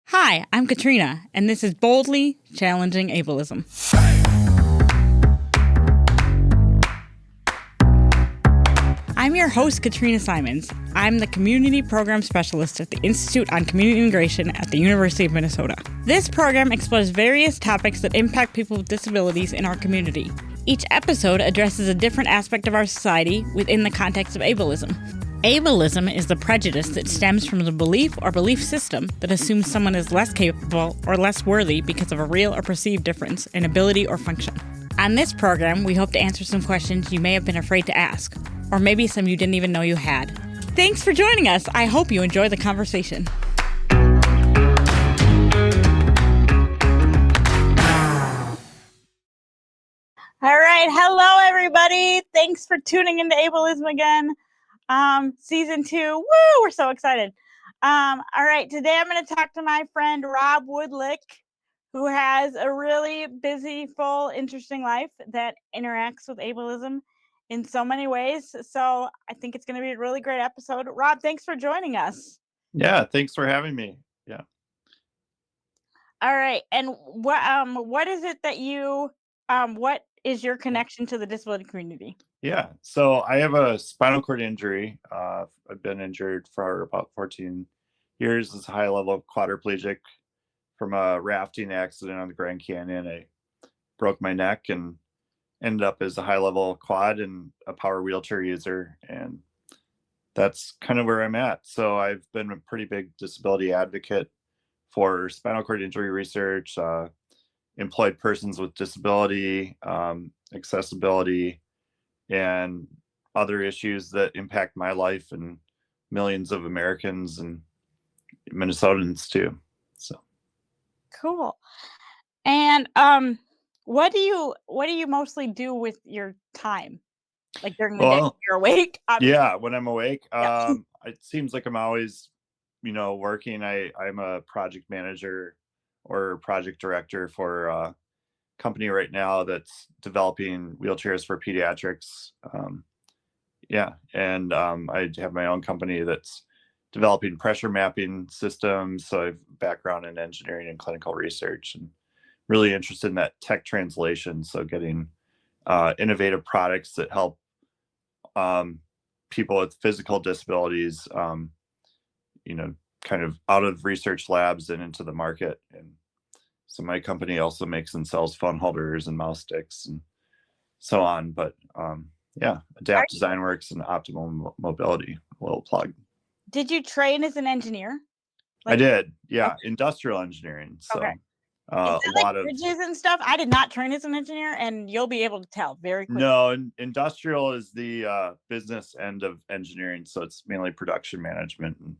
Hi, I'm Katrina, and this is Boldly Challenging Ableism. I'm your host, Katrina Simon. I'm the Community Program Specialist at the Institute on Community Integration at the University of Minnesota. This program explores various topics that impact people with disabilities in our community. Each episode addresses a different aspect of our society within the context of ableism. Ableism is the prejudice that stems from the belief or belief system that assumes someone is less capable or less worthy because of a real or perceived difference in ability or function. On this program, we hope to answer some questions you may have been afraid to ask, or maybe some you didn't even know you had. Thanks for joining us. I hope you enjoy the conversation. All right. Hello, everybody. Thanks for tuning into Ableism again. Season 2. Woo! We're so excited. All right. Today I'm going to talk to my friend Rob Wudlick, who has a really busy, full, interesting life that interacts with ableism in so many ways. So I think it's going to be a really great episode. Rob, thanks for joining us. Yeah, thanks for having me. Yeah. All right. And what is it that you what is your connection to the disability community? Yeah, so I have a spinal cord injury. I've been injured for about 14 years as a high-level quadriplegic from a rafting accident on the Grand Canyon. I broke my neck and ended up as a high-level quad and a power wheelchair user, and that's kind of where I'm at. So I've been a pretty big disability advocate for spinal cord injury research, employed persons with disability, accessibility, and other issues that impact my life and millions of Americans and Minnesotans too. So Cool. And what do you mostly do with your time? Like during the day when you're awake? Yeah, when I'm awake, Yeah. it seems like I'm always, working. I'm a project manager or project director for a company right now that's developing wheelchairs for pediatrics. I have my own company that's developing pressure mapping systems. So I have background in engineering and clinical research, and really interested in that tech translation. So getting innovative products that help people with physical disabilities, kind of out of research labs and into the market. And so my company also makes and sells phone holders and mouse sticks and so on. But Adapt Design Works and Optimal Mobility, a little plug. Did you train as an engineer? I did, yeah, industrial engineering. So Okay. a lot of bridges and stuff. I did not train as an engineer, and you'll be able to tell very quickly. No, industrial is the business end of engineering, so it's mainly production management and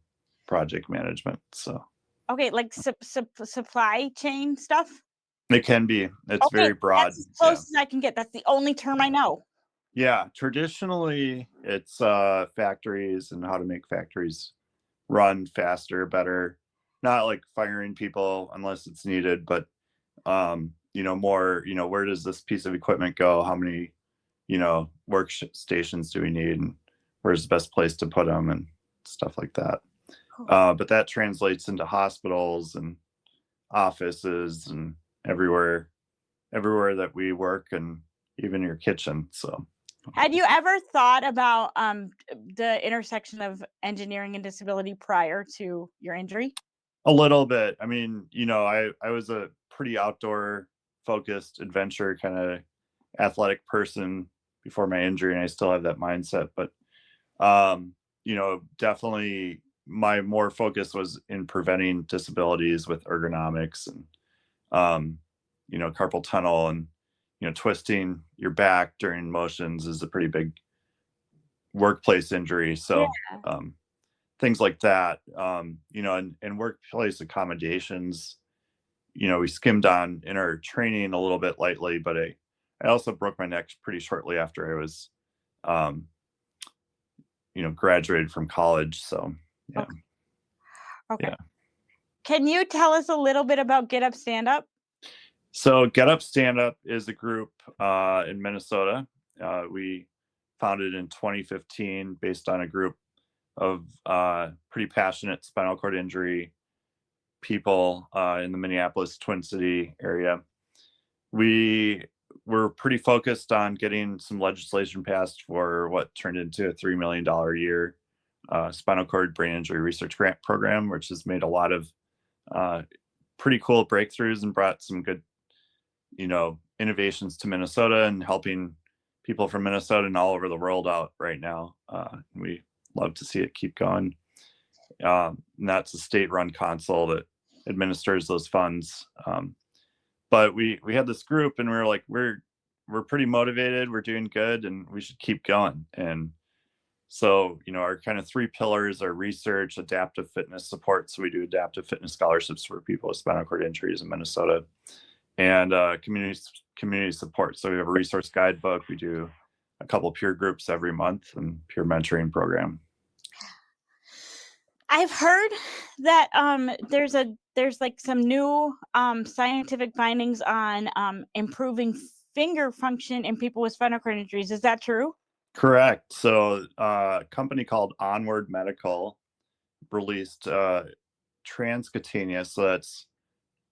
project management. So okay, like supply chain stuff. It can be. It's very broad. That's as close as I can get. That's the only term I know. Yeah, traditionally it's factories and how to make factories run faster, better. Not like firing people unless it's needed, but more, where does this piece of equipment go? How many, workstations do we need, and where's the best place to put them and stuff like that. Cool. But that translates into hospitals and offices and everywhere that we work, and even your kitchen. So had you ever thought about the intersection of engineering and disability prior to your injury? A little bit. I mean, I was a pretty outdoor focused adventure kind of athletic person before my injury, and I still have that mindset. But definitely my more focus was in preventing disabilities with ergonomics and carpal tunnel, and twisting your back during motions is a pretty big workplace injury. So things like that, and workplace accommodations, we skimmed on in our training a little bit lightly, but I also broke my neck pretty shortly after I was, graduated from college. So, yeah. Okay. Yeah. Can you tell us a little bit about Get Up Stand Up? So Get Up Stand Up is a group in Minnesota. We founded in 2015 based on a group of pretty passionate spinal cord injury people in the Minneapolis Twin City area. We were pretty focused on getting some legislation passed for what turned into a $3 million a year spinal cord brain injury research grant program, which has made a lot of pretty cool breakthroughs and brought some good, innovations to Minnesota and helping people from Minnesota and all over the world out right now. We love to see it keep going. And that's a state-run council that administers those funds. But we had this group, and we were like, we're pretty motivated, we're doing good, and we should keep going. And so, our kind of 3 pillars are research, adaptive fitness support. So we do adaptive fitness scholarships for people with spinal cord injuries in Minnesota, and community support. So we have a resource guidebook. We do a couple peer groups every month and peer mentoring program. I've heard that there's like some new scientific findings on improving finger function in people with spinal cord injuries. Is that true? Correct. So a company called Onward Medical released transcutaneous. So that's,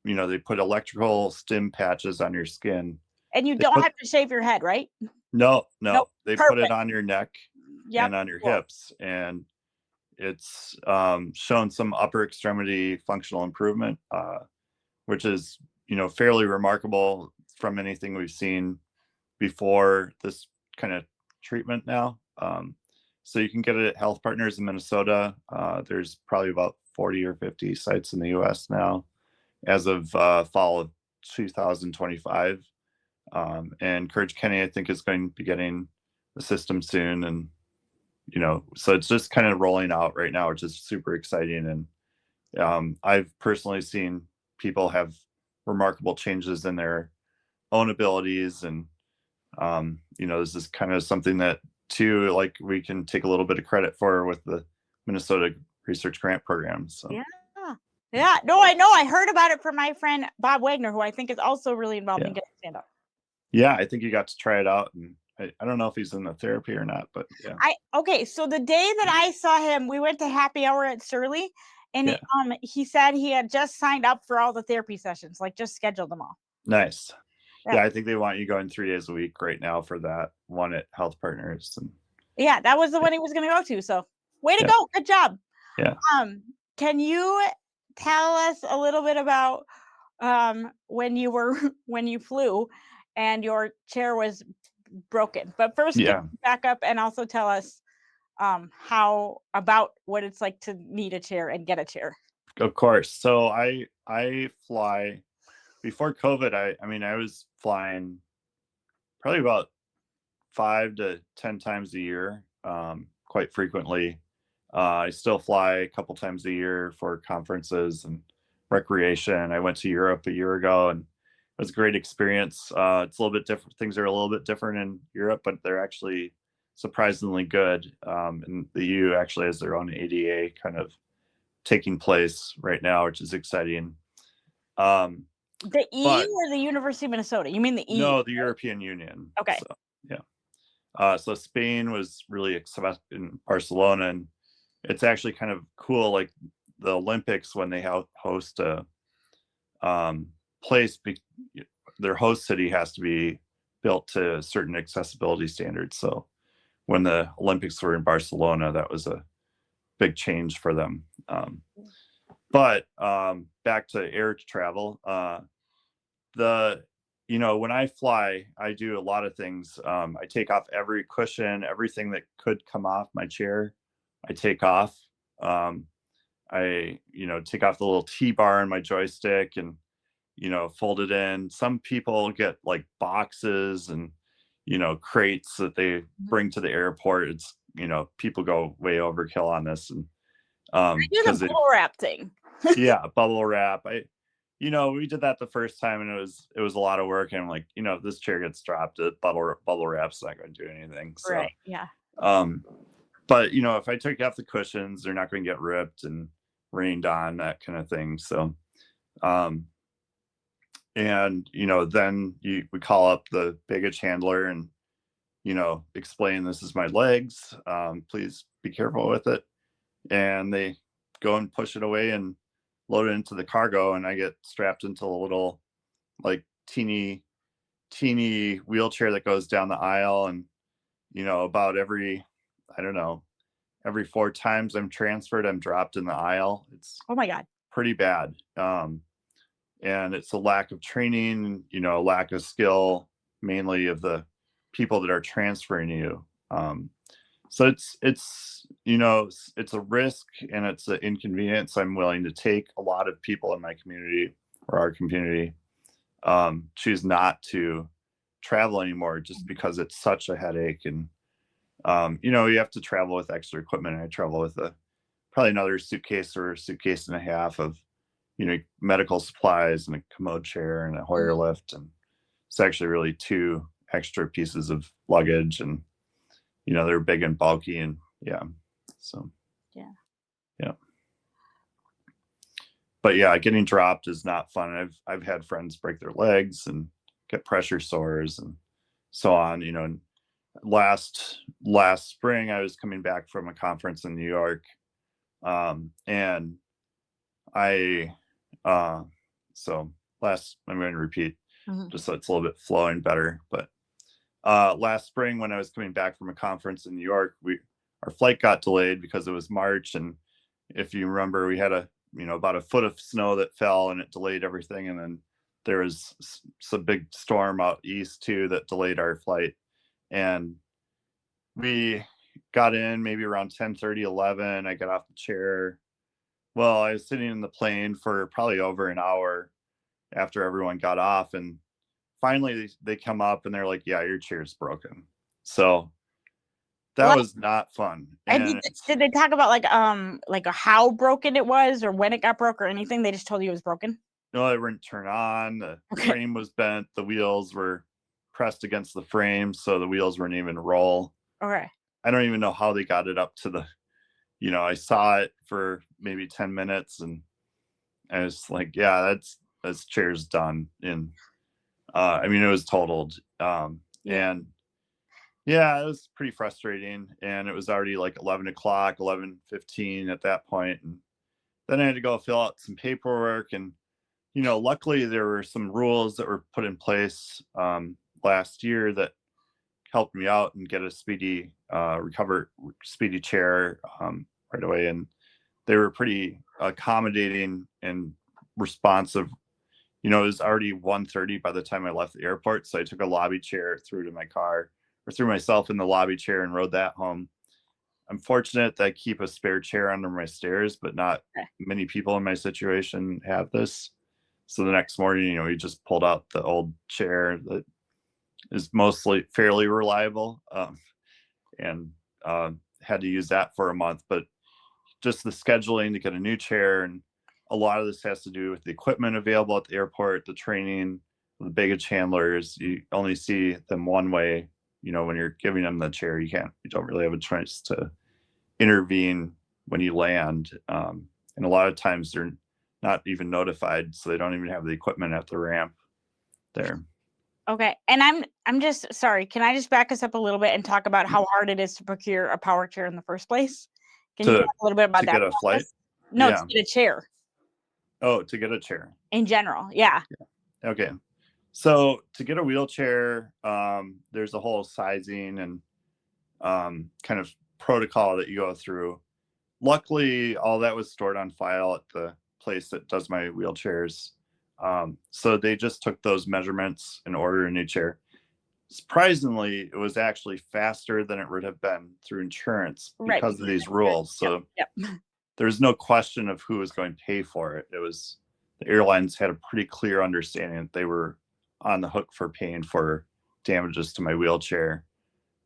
they put electrical stim patches on your skin. And you don't have to shave your head, right? No. Nope. They Perfect. put it on your neck and on your hips. And it's shown some upper extremity functional improvement, which is, fairly remarkable from anything we've seen before this kind of treatment now. So you can get it at Health Partners in Minnesota. There's probably about 40 or 50 sites in the US now as of fall of 2025. And Courage Kenny, I think, is going to be getting the system soon. And, so it's just kind of rolling out right now, which is super exciting. And I've personally seen people have remarkable changes in their own abilities. And, this is kind of something that, too, like we can take a little bit of credit for with the Minnesota Research Grant Program. So. Yeah. No, I know. I heard about it from my friend Bob Wagner, who I think is also really involved in getting stand-up. Yeah, I think you got to try it out, and I don't know if he's in the therapy or not, but yeah. Okay, so the day that I saw him, we went to happy hour at Surly, and he said he had just signed up for all the therapy sessions, like just scheduled them all. Nice. Yeah, I think they want you going 3 days a week right now for that one at Health Partners. And yeah, that was the one he was going to go to. So way to go. Good job. Yeah. Can you tell us a little bit about when you flew and your chair was broken? But first, can you back up and also tell us how about what it's like to need a chair and get a chair? Of course. So I fly before COVID. I was flying probably about 5 to 10 times a year, quite frequently. I still fly a couple times a year for conferences and recreation. I went to Europe a year ago, and it was a great experience. It's a little bit different. Things are a little bit different in Europe, but they're actually surprisingly good. And the EU actually has their own ADA kind of taking place right now, which is exciting. The EU or the University of Minnesota? You mean the EU? No, the European Union. Okay. So, yeah. So Spain was really exciting in Barcelona, and it's actually kind of cool. Like the Olympics, when they host a place, their host city has to be built to certain accessibility standards. So when the Olympics were in Barcelona, that was a big change for them. But back to air travel, when I fly, I do a lot of things. I take off every cushion, everything that could come off my chair, I take off. I take off the little T-bar in my joystick and, fold it in. Some people get like boxes and, crates that they bring to the airport. It's, people go way overkill on this. And I do the bubble wrap thing. Yeah, bubble wrap. We did that the first time, and it was a lot of work. And I'm like, if this chair gets dropped, bubble wrap's not going to do anything. So, right. Yeah. But if I took off the cushions, they're not going to get ripped and rained on, that kind of thing. So, and then we call up the baggage handler and explain, this is my legs. Please be careful with it. And they go and push it away and loaded into the cargo, and I get strapped into a little like teeny wheelchair that goes down the aisle. And about every, I don't know, every 4 times I'm transferred, I'm dropped in the aisle. It's Oh my God. pretty bad. And it's a lack of training, lack of skill, mainly of the people that are transferring you. So it's a risk, and it's an inconvenience I'm willing to take. A lot of people in my community, or our community, choose not to travel anymore just because it's such a headache. And you have to travel with extra equipment. I travel with probably another suitcase or a suitcase and a half of medical supplies, and a commode chair, and a Hoyer lift. And it's actually really 2 extra pieces of luggage, and they're big and bulky, and so yeah. But yeah, getting dropped is not fun. I've had friends break their legs and get pressure sores and so on. And last spring, I was coming back from a conference in New York, and I I'm going to repeat just so it's a little bit flowing better. But last spring, when I was coming back from a conference in New York, our flight got delayed because it was March, and if you remember, we had about a foot of snow that fell, and it delayed everything. And then there was some big storm out east too that delayed our flight. And we got in maybe around 10:30, 11. I got off the chair. Well, I was sitting in the plane for probably over an hour after everyone got off, and finally they come up and they're like, "Yeah, your chair's broken." So that was not fun. And did they talk about like how broken it was, or when it got broke, or anything? They just told you it was broken? No, it wouldn't turn on. The frame was bent. The wheels were pressed against the frame, so the wheels weren't even roll. Okay. I don't even know how they got it up to the, I saw it for maybe 10 minutes, and I was like, yeah, this chair's done. And it was totaled. And yeah, it was pretty frustrating. And it was already like 11 o'clock, 11:15 at that point. And then I had to go fill out some paperwork. And, luckily there were some rules that were put in place last year that helped me out and get a speedy chair right away. And they were pretty accommodating and responsive. It was already 1:30 by the time I left the airport. So I took a lobby chair through to my car, or threw myself in the lobby chair and rode that home. I'm fortunate that I keep a spare chair under my stairs, but not many people in my situation have this. So the next morning, we just pulled out the old chair that is mostly fairly reliable, and had to use that for a month. But just the scheduling to get a new chair, and a lot of this has to do with the equipment available at the airport, the training, the baggage handlers. You only see them one way. When you're giving them the chair, you don't really have a choice to intervene when you land. And a lot of times they're not even notified, so they don't even have the equipment at the ramp there. Okay. And I'm just sorry. Can I just back us up a little bit and talk about how hard it is to procure a power chair in the first place? Can you talk a little bit about that? To get a flight? No, to get a chair. Oh, to get a chair. In general, yeah. Okay. So to get a wheelchair, there's a whole sizing and kind of protocol that you go through. Luckily, all that was stored on file at the place that does my wheelchairs. So they just took those measurements and ordered a new chair. Surprisingly, it was actually faster than it would have been through insurance because of these rules. So there's no question of who was going to pay for it. It was the airlines had a pretty clear understanding that they were on the hook for paying for damages to my wheelchair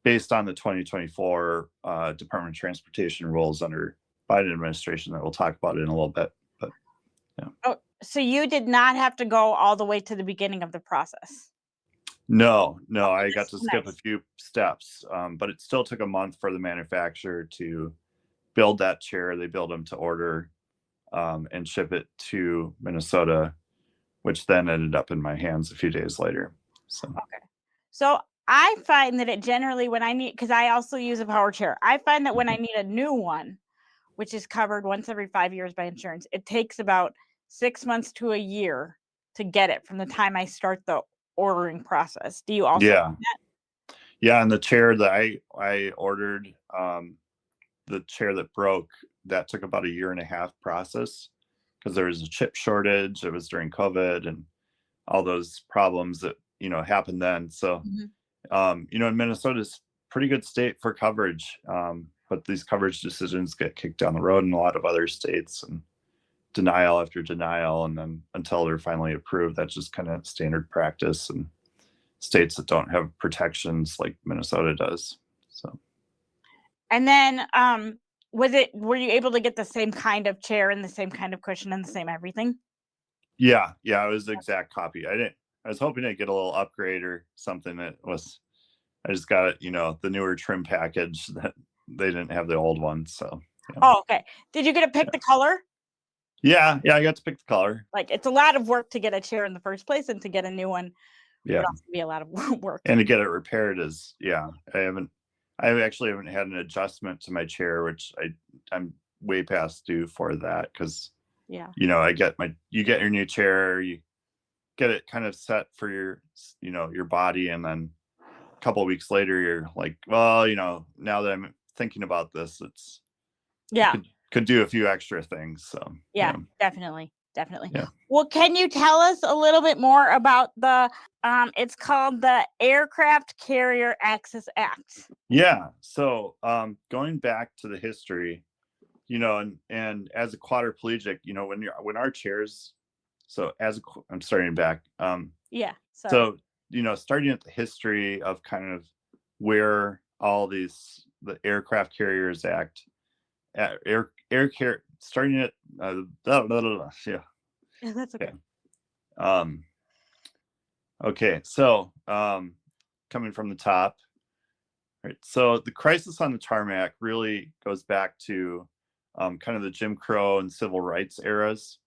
based on the 2024 Department of Transportation rules under Biden administration that we'll talk about in a little bit. But yeah. Oh, so you did not have to go all the way to the beginning of the process? No, I got to skip a few steps, but it still took a month for the manufacturer to build that chair. They build them to order and ship it to Minnesota, which then ended up in my hands a few days later. So. Okay. So I find that it generally, when I need, because I also use a power chair, I find that when I need a new one, which is covered once every 5 years by insurance, it takes about 6 months to a year to get it from the time I start the ordering process. Do you also Yeah. do that? Yeah, and the chair that I ordered, the chair that broke, that took about a year and a half process because there was a chip shortage. It was during COVID and all those problems that, happened then. So, in Minnesota's pretty good state for coverage, but these coverage decisions get kicked down the road in a lot of other states, and denial after denial, and then until they're finally approved. That's just kind of standard practice in states that don't have protections like Minnesota does. So. And then were you able to get the same kind of chair and the same kind of cushion and the same everything? Yeah, it was the exact copy. I was hoping to get a little upgrade or something. I just got it, the newer trim package that they didn't have the old one. So. Yeah. Oh, okay. Did you get to pick the color? Yeah, I got to pick the color. Like, it's a lot of work to get a chair in the first place, and to get a new one Yeah, would also be a lot of work. And to get it repaired I actually haven't had an adjustment to my chair, which I'm way past due for that, because you get your new chair, you get it kind of set for your body, and then a couple of weeks later you're like, well, now that I'm thinking about this, it's could do a few extra things. So definitely. Yeah. Well, can you tell us a little bit more about the it's called the Aircraft Carrier Access Act? Yeah. So going back to the history, and as a quadriplegic, when our chairs, I'm starting back. So, starting at the history of kind of where all the Aircraft Carriers Act, starting at, yeah. That's okay. Okay. So, coming from the top, right. So the crisis on the tarmac really goes back to kind of the Jim Crow and civil rights eras.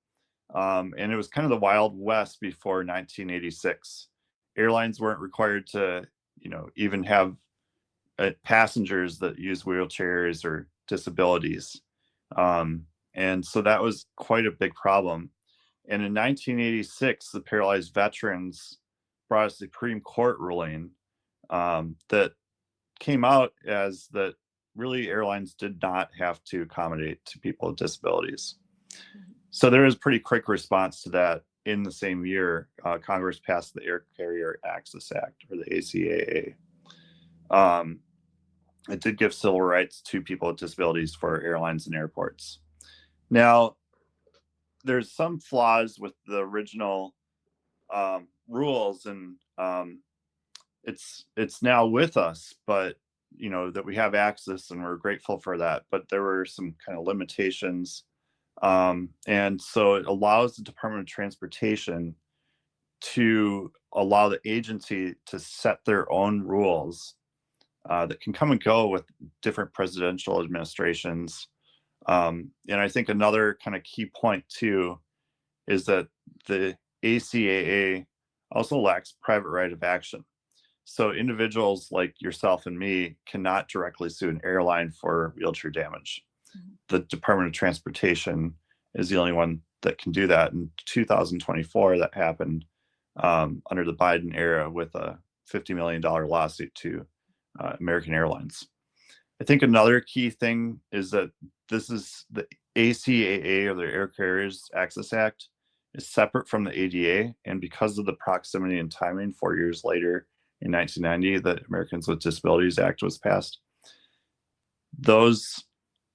And it was kind of the Wild West before 1986. Airlines weren't required to, even have passengers that use wheelchairs or disabilities. And so that was quite a big problem. And in 1986, the Paralyzed Veterans brought a Supreme Court ruling that came out as that really airlines did not have to accommodate to people with disabilities. So there was a pretty quick response to that. In the same year, Congress passed the Air Carrier Access Act, or the ACAA. It did give civil rights to people with disabilities for airlines and airports. Now, there's some flaws with the original rules, and it's now with us, but that we have access, and we're grateful for that. But there were some kind of limitations, and so it allows the Department of Transportation to allow the agency to set their own rules that can come and go with different presidential administrations. And I think another kind of key point too is that the ACAA also lacks private right of action. So individuals like yourself and me cannot directly sue an airline for wheelchair damage. The Department of Transportation is the only one that can do that. In 2024, that happened under the Biden era with a $50 million lawsuit to American Airlines. I think another key thing is that this is the ACAA, or the Air Carriers Access Act, is separate from the ADA. And because of the proximity and timing, 4 years later, in 1990, the Americans with Disabilities Act was passed.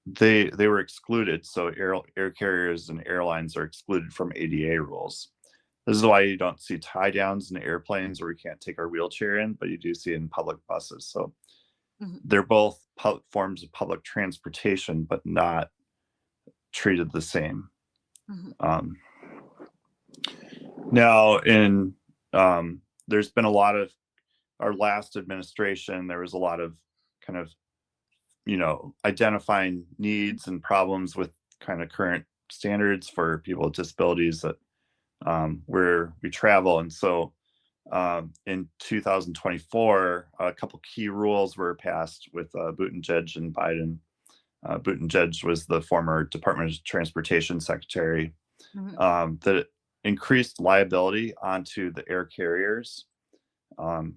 They were excluded. So air carriers and airlines are excluded from ADA rules. This is why you don't see tie downs in airplanes, where we can't take our wheelchair in, but you do see it in public buses. So they're both forms of public transportation, but not treated the same. Now, there's been a lot of our last administration, there was a lot of kind of, identifying needs and problems with kind of current standards for people with disabilities that where we travel. And so in 2024, a couple key rules were passed with Buttigieg and Biden. Buttigieg was the former Department of Transportation Secretary, that increased liability onto the air carriers. And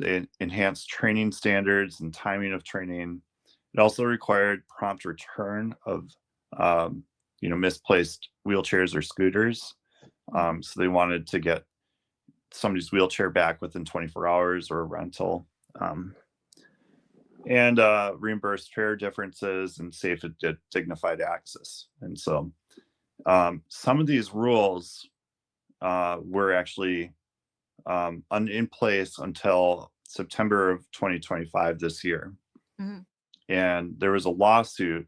it enhanced training standards and timing of training. It also required prompt return of, misplaced wheelchairs or scooters. So they wanted to get somebody's wheelchair back within 24 hours or a rental. And reimbursed fare differences and safe and dignified access. And so some of these rules were actually in place until September of 2025 this year. And there was a lawsuit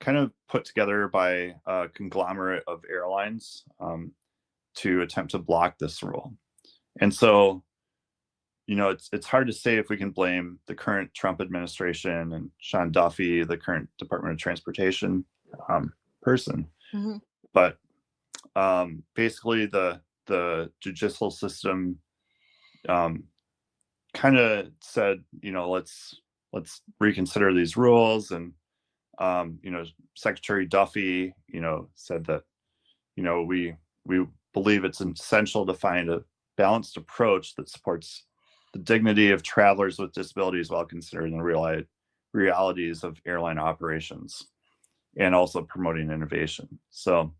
kind of put together by a conglomerate of airlines to attempt to block this rule. And so, it's hard to say if we can blame the current Trump administration and Sean Duffy, the current Department of Transportation person. But basically the judicial system kind of said, let's reconsider these rules. And Secretary Duffy, said that, we believe it's essential to find a balanced approach that supports the dignity of travelers with disabilities while considering the realities of airline operations and also promoting innovation. So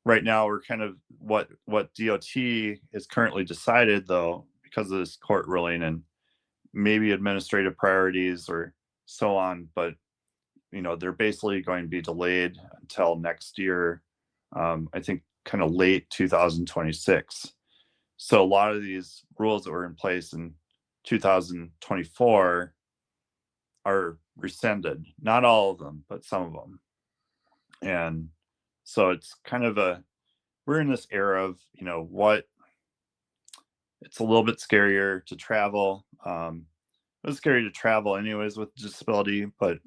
right now we're kind of what DOT is currently decided, though, because of this court ruling and maybe administrative priorities or so on, but they're basically going to be delayed until next year. I think kind of late 2026. So a lot of these rules that were in place in 2024 are rescinded. Not all of them, but some of them. And so it's kind of we're in this era of, it's a little bit scarier to travel. It was scary to travel anyways with disability, but,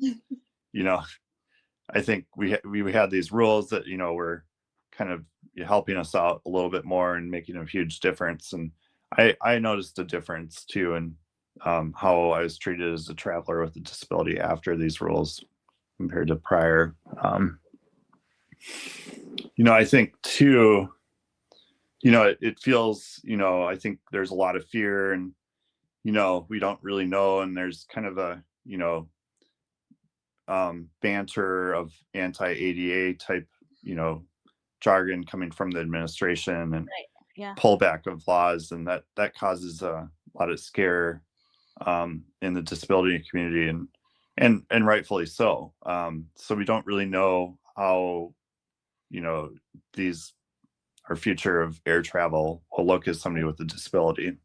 I think we had these rules that, were kind of helping us out a little bit more and making a huge difference. And I noticed a difference too in how I was treated as a traveler with a disability after these rules compared to prior. I think too, it feels, I think there's a lot of fear and, we don't really know. And there's kind of a, banter of anti-ADA type, jargon coming from the administration and pullback of laws. And that causes a lot of scare in the disability community and rightfully so. So we don't really know how, our future of air travel will look as somebody with a disability.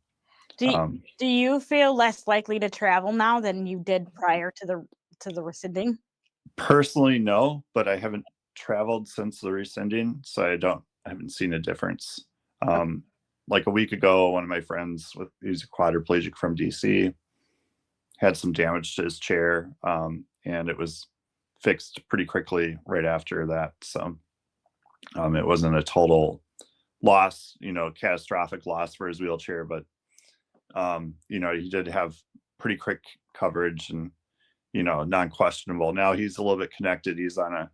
Do you feel less likely to travel now than you did prior to the rescinding? Personally, no, but I haven't traveled since the rescinding, so I haven't seen a difference. Like a week ago, one of my friends he's a quadriplegic from DC had some damage to his chair, and it was fixed pretty quickly right after that. So it wasn't a total loss, catastrophic loss for his wheelchair, but he did have pretty quick coverage and, non-questionable. Now he's a little bit connected. He's on a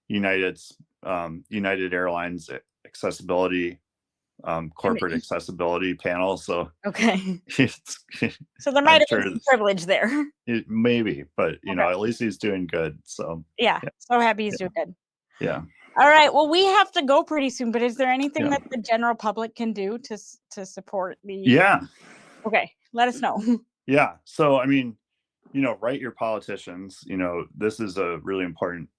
United Airlines accessibility, corporate accessibility panel. So okay. So there might have been some privilege there. Maybe, but at least he's doing good. So yeah. So happy he's doing good. Yeah. All right. Well, we have to go pretty soon, but is there anything that the general public can do to support the? Yeah. Okay. Let us know. Yeah. So, write your politicians. This is a really important,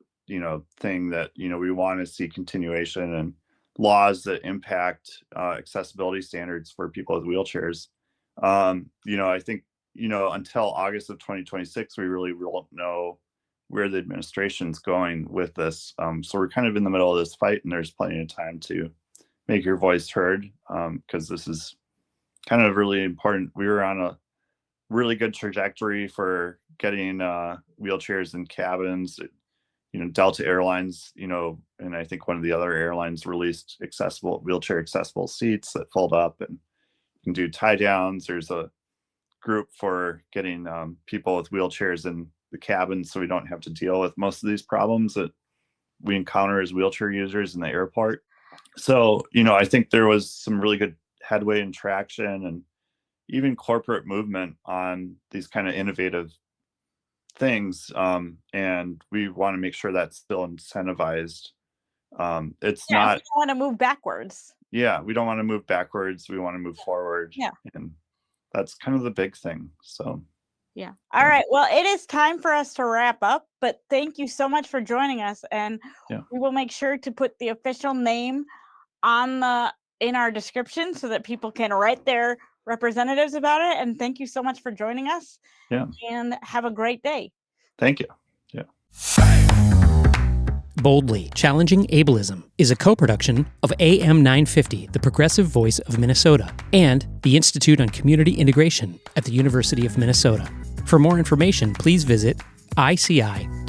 thing that, we want to see continuation and laws that impact accessibility standards for people with wheelchairs. I think, until August of 2026, we really won't know where the administration's going with this. So we're kind of in the middle of this fight, and there's plenty of time to make your voice heard, because this is kind of really important. We were on a really good trajectory for getting wheelchairs in cabins. Delta Airlines, and I think one of the other airlines released wheelchair accessible seats that fold up and you can do tie downs. There's a group for getting people with wheelchairs in the cabin so we don't have to deal with most of these problems that we encounter as wheelchair users in the airport. So, I think there was some really good headway and traction and even corporate movement on these kind of innovative things. And we want to make sure that's still incentivized. It's not. We don't want to move backwards. Yeah, we don't want to move backwards. We want to move forward. Yeah. And that's kind of the big thing. So. Yeah. All right. Well, it is time for us to wrap up, but thank you so much for joining us. And we will make sure to put the official name in our description so that people can write their representatives about it. And thank you so much for joining us. Yeah. And have a great day. Thank you. Yeah. Boldly Challenging Ableism is a co-production of AM 950, the progressive voice of Minnesota, and the Institute on Community Integration at the University of Minnesota. For more information, please visit ici.umn.edu.